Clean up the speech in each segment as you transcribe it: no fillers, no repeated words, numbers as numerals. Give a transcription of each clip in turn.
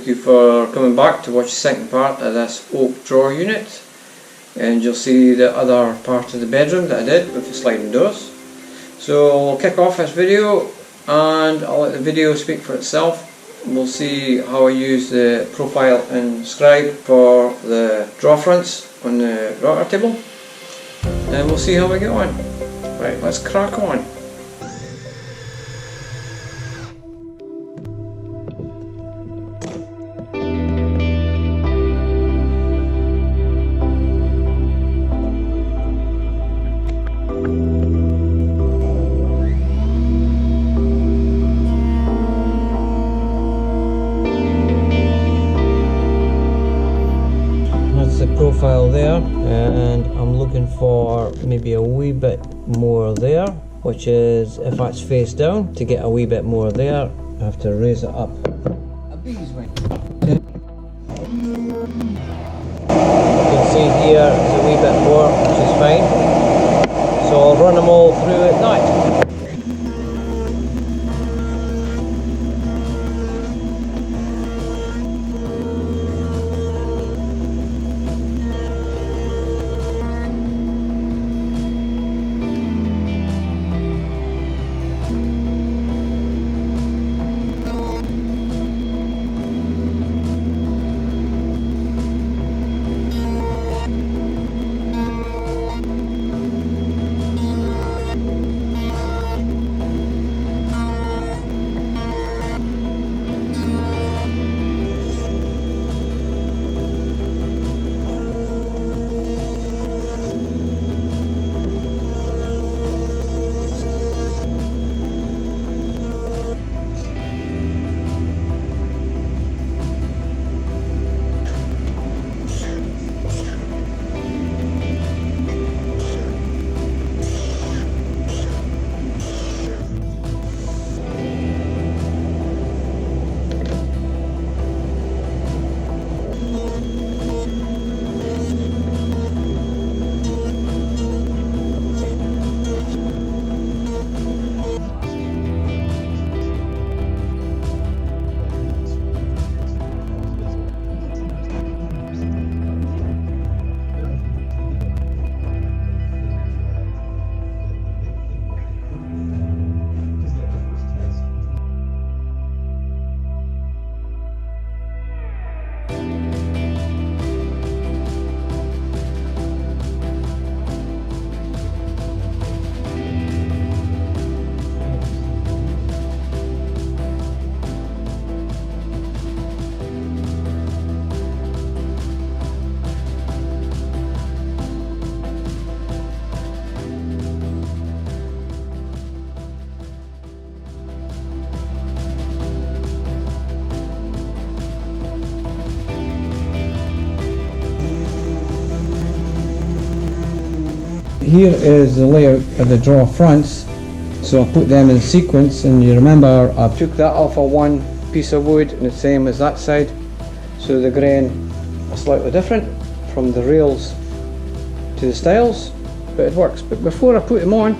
you for coming back to watch the second part of this oak drawer unit, and you'll see the other part of the bedroom that I did with the sliding doors. So we'll kick off this video and I'll let the video speak for itself. We'll see how I use the profile and scribe for the drawer fronts on the router table, and we'll see how we get on. Right, let's crack on. Profile there, and I'm looking for maybe a wee bit more there, which is, if that's face down, to get a wee bit more there I have to raise it up a bee's wing. You can see here it's a wee bit more, which is fine, so I'll run them all through at night. Here is the layout of the drawer fronts, so I put them in sequence, and you remember I took that off of one piece of wood and the same as that side, so the grain are slightly different from the rails to the stiles, but it works. But before I put them on,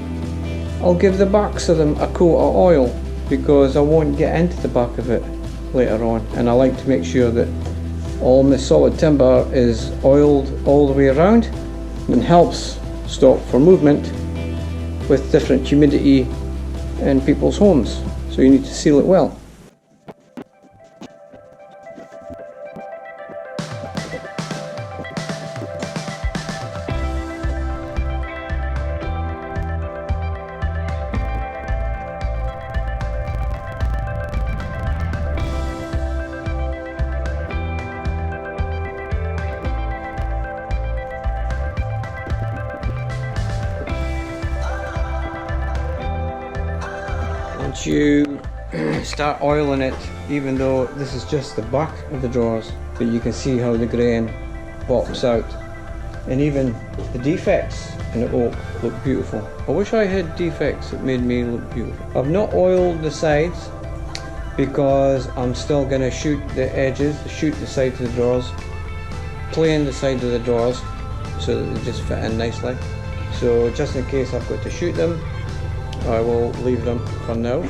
I'll give the backs of them a coat of oil, because I won't get into the back of it later on, and I like to make sure that all my solid timber is oiled all the way around, and helps stop for movement with different humidity in people's homes, so you need to seal it well. Once you start oiling it, even though this is just the back of the drawers, but you can see how the grain pops out, and even the defects in the oak look beautiful. I wish I had defects that made me look beautiful. I've not oiled the sides because I'm still going to shoot the edges, shoot the sides of the drawers, plane the sides of the drawers so that they just fit in nicely. So just in case I've got to shoot them, I will leave them for now.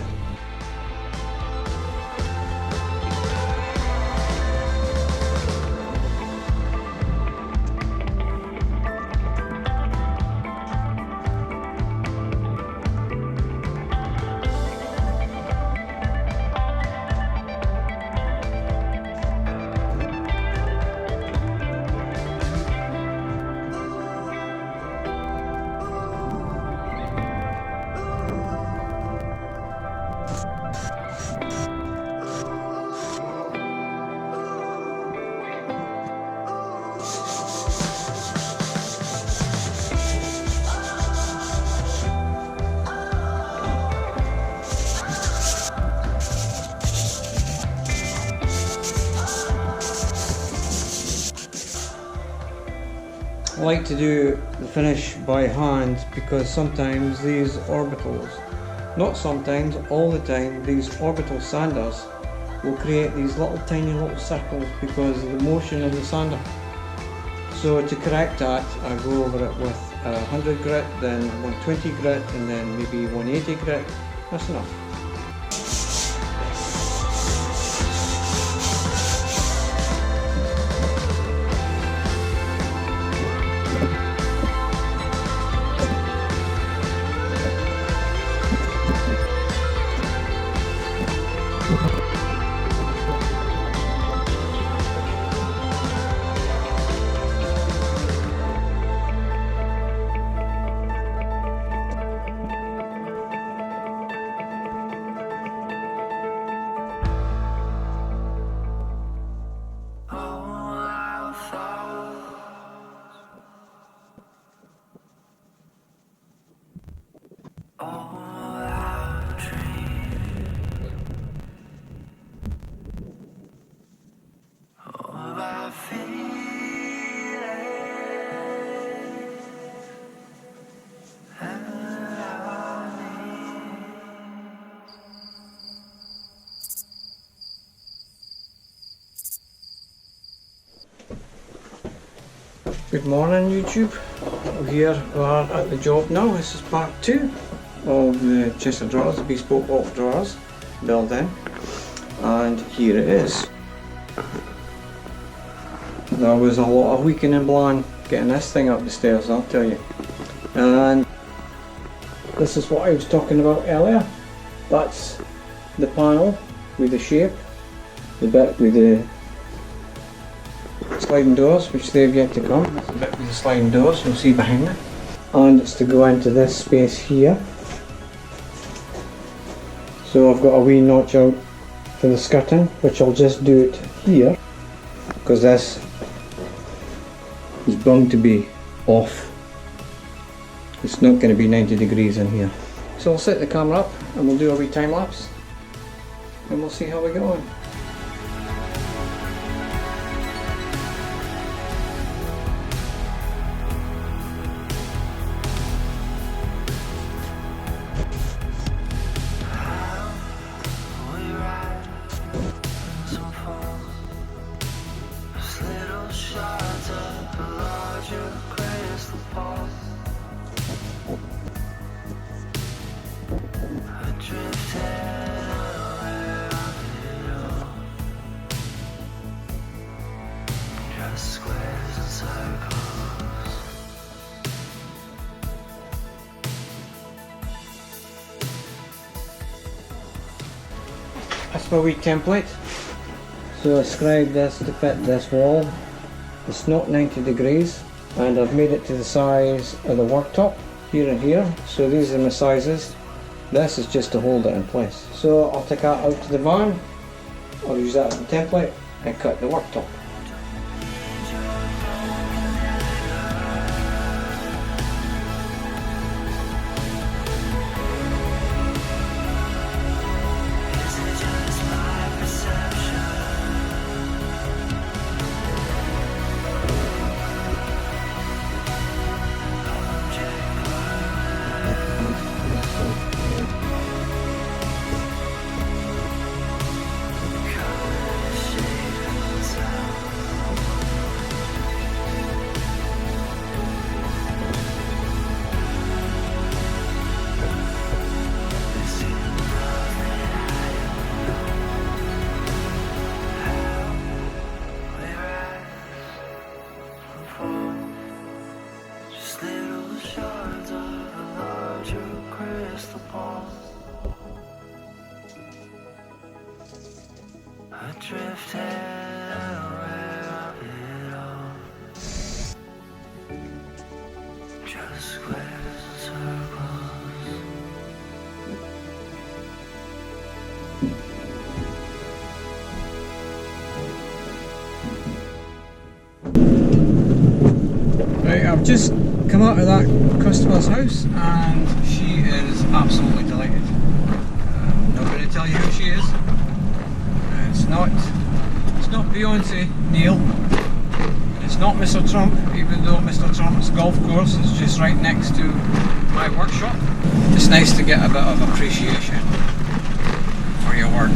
I like to do the finish by hand because sometimes these orbitals, not sometimes, all the time, these orbital sanders will create these tiny little circles because of the motion of the sander. So to correct that, I go over it with 100 grit, then 120 grit, and then maybe 180 grit. That's enough. Good morning YouTube, we are at the job now. This is part 2 of the chest of drawers, the Bespoke oak drawers built in, and here it is. There was a lot of weekend and bland getting this thing up the stairs, I'll tell you. And this is what I was talking about earlier. That's the panel with the shape, the bit with the sliding doors, which they've yet to come. That's the bit with the sliding doors, you'll see behind me. And it's to go into this space here. So I've got a wee notch out for the skirting, which I'll just do it here, because this is bound to be off. It's not going to be 90 degrees in here. So I'll set the camera up and we'll do a wee time lapse and we'll see how we get on. That's my wee template. So I scribed this to fit this wall. It's not 90 degrees and I've made it to the size of the worktop here and here. So these are my sizes. This is just to hold it in place. So I'll take that out to the van. I'll use that as a template and cut the worktop. Right, I've just come out of that customer's house and she is absolutely delighted. I'm not going to tell you who she is. It's not Beyonce, Neil. It's not Mr. Trump, even though Mr. Trump's golf course is just right next to my workshop. It's nice to get a bit of appreciation for your work.